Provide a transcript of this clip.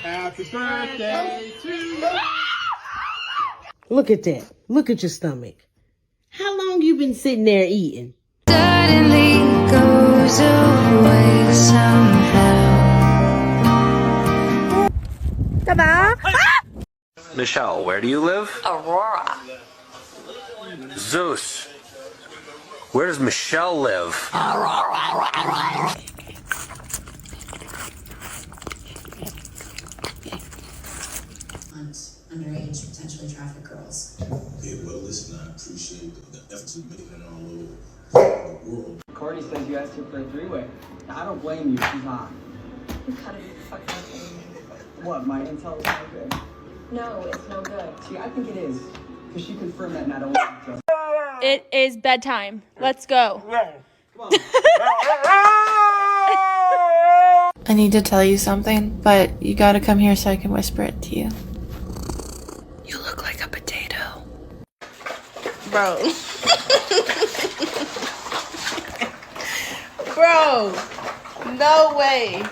Happy birthday to you. Look at that. Look at your stomach. How long you been sitting there eating? Suddenly goes away somehow. Michelle, where do you live? Aurora. Zeus. Where does Michelle live? Underage, potentially trafficked girls. Yeah, well, listen, I appreciate the efforts you're making all over the world. Courtney says you asked her for a three-way. I don't blame you, she's hot. You gotta be fucking kidding me. What, my intel is not good? No, it's no good. See, I think it is. Because she confirmed that not only just... It is bedtime. Let's go. I need to tell you something, but you gotta come here so I can whisper it to you. You look like a potato. Bro. Bro. No way.